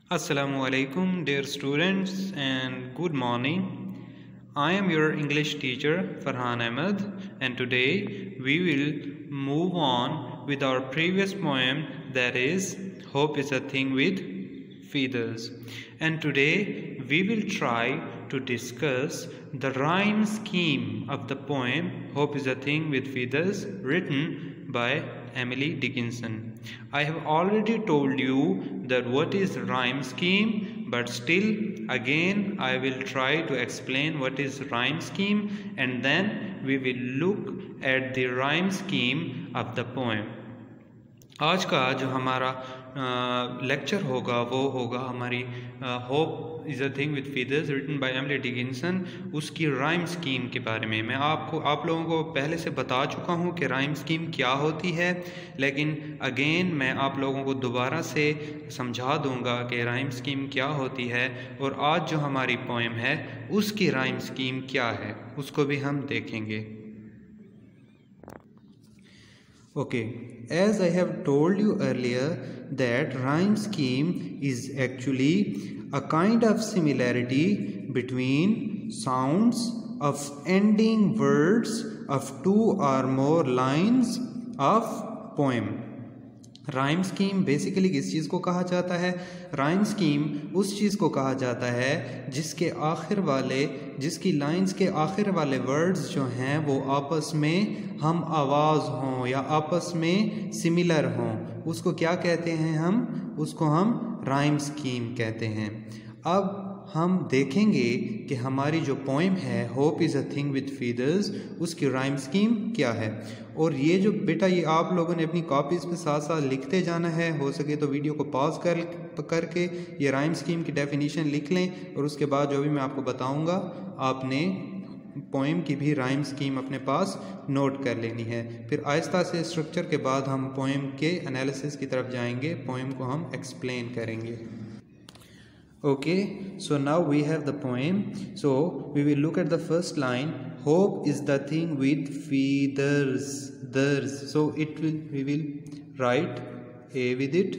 Assalamu alaikum, dear students, and good morning. I am your English teacher Farhan Ahmed, and today we will move on with our previous poem, that is Hope is a Thing with Feathers. And today we will try to discuss the rhyme scheme of the poem Hope is a Thing with Feathers, written by Emily Dickinson. I have already told you that what is rhyme scheme, but still again I will try to explain what is rhyme scheme, and then we will look at the rhyme scheme of the poem. आज का जो हमारा lecture होगा वो होगा हमारी hope is a thing with feathers written by Emily Dickinson, उसकी rhyme scheme के बारे में। मैं आप लोगों को पहले से बता चुका हूँ कि राइम स्कीम क्या होती है, लेकिन अगेन मैं आप लोगों को दोबारा से समझा दूँगा कि राइम स्कीम क्या होती है, और आज जो हमारी पोएम है उसकी राइम स्कीम क्या है उसको भी हम देखेंगे। Okay, as I have told you earlier that rhyme scheme is actually a kind of similarity between sounds of ending words of two or more lines of poem. Rhyme scheme basically किस चीज़ को कहा जाता है? Rhyme scheme उस चीज़ को कहा जाता है जिसकी लाइंस के आखिर वाले वर्ड्स जो हैं वो आपस में हम आवाज़ हों या आपस में सिमिलर हों, उसको क्या कहते हैं? उसको हम राइम स्कीम कहते हैं। अब हम देखेंगे कि हमारी जो पोएम है hope is a thing with feathers, उसकी राइम स्कीम क्या है। और ये जो बेटा ये आप लोगों ने अपनी कॉपीज़ पे साथ साथ लिखते जाना है, हो सके तो वीडियो को पॉज करके ये राइम स्कीम की डेफिनेशन लिख लें, और उसके बाद जो भी मैं आपको बताऊंगा आपने पोएम की भी राइम स्कीम अपने पास नोट कर लेनी है। फिर आहिस्ता से स्ट्रक्चर के बाद हम पोएम के एनालिसिस की तरफ जाएंगे, पोएम को हम एक्सप्लेन करेंगे। Okay, so now we have the poem. So we will look at the first line. Hope is the thing with feathers. So we will write A with it.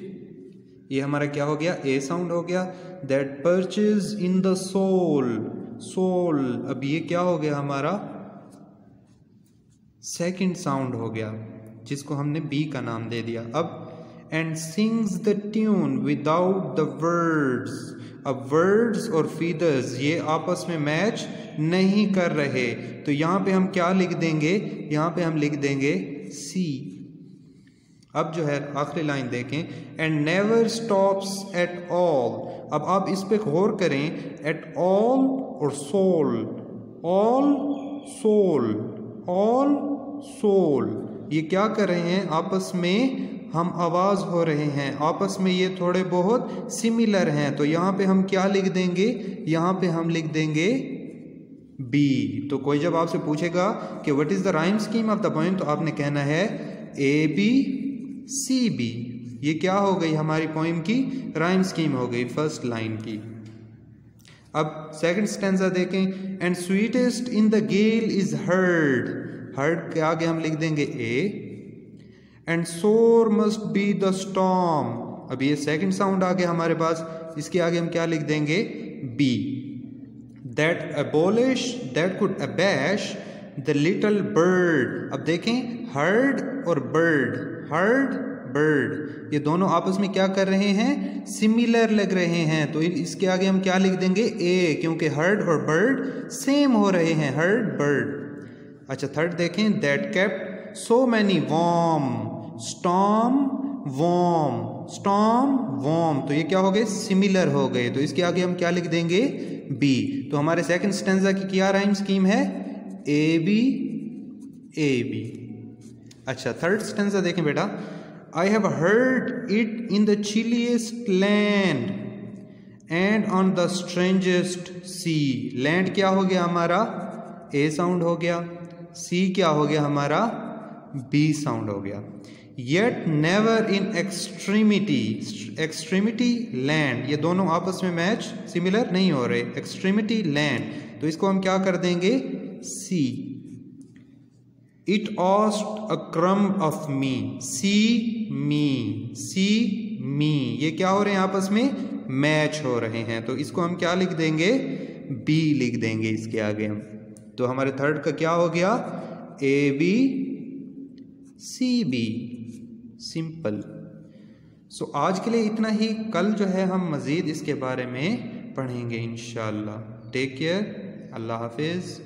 ये हमारा क्या हो गया? A sound हो गया. That perches in the soul. अब ये क्या हो गया हमारा? सेकंड साउंड हो गया, जिसको हमने B का नाम दे दिया। अब and sings the tune without the words. अब वर्ड्स और फीदर्स ये आपस में मैच नहीं कर रहे, तो यहाँ पे हम क्या लिख देंगे? यहाँ पे हम लिख देंगे सी। अब जो है आखिरी लाइन देखें, and never stops at all. अब आप इस पे गौर करें, एट ऑल और सोल, ऑल सोल ये क्या कर रहे हैं? आपस में हम आवाज़ हो रहे हैं, आपस में ये थोड़े बहुत सिमिलर हैं, तो यहाँ पे हम क्या लिख देंगे? यहाँ पे हम लिख देंगे बी। तो कोई जब आपसे पूछेगा कि what is the rhyme scheme of the poem, तो आपने कहना है ए बी सी बी। ये क्या हो गई? हमारी पोएम की राइम स्कीम हो गई फर्स्ट लाइन की। अब सेकंड स्टैंजा देखें, and sweetest in the gale is heard के आगे हम लिख देंगे A, and sore must be the storm. अब ये सेकंड साउंड आ गया हमारे पास, इसके आगे हम क्या लिख देंगे? B. That could abash the little bird. अब देखें, हर्ड और बर्ड ये दोनों आपस में क्या कर रहे हैं? सिमिलर लग रहे हैं, तो इसके आगे हम क्या लिख देंगे? ए, क्योंकि हर्ड और बर्ड सेम हो रहे हैं, हर्ड बर्ड। अच्छा, थर्ड देखें, that kept so many warm, storm warm, तो ये क्या हो गए? सिमिलर हो गए, तो इसके आगे हम क्या लिख देंगे? बी। तो हमारे सेकंड स्टैंजा की क्या राइम स्कीम है? A B. अच्छा, थर्ड स्टैंजा देखें बेटा, I have heard it in the chilliest land and on the strangest sea. Land क्या हो गया हमारा? ए साउंड हो गया। सी क्या हो गया हमारा? बी साउंड हो गया। Yet never in extremity land, ये दोनों आपस में मैच सिमिलर नहीं हो रहे, एक्सट्रीमिटी लैंड, तो इसको हम क्या कर देंगे? C. It asked a crumb of me, C me, ये क्या हो रहे हैं आपस में? मैच हो रहे हैं, तो इसको हम क्या लिख देंगे, बी लिख देंगे इसके आगे हम। तो हमारे थर्ड का क्या हो गया, A B C B, simple. So आज के लिए इतना ही, कल जो है हम मज़ीद इसके बारे में पढ़ेंगे इंशाअल्लाह। टेक केयर, अल्लाह हाफिज़।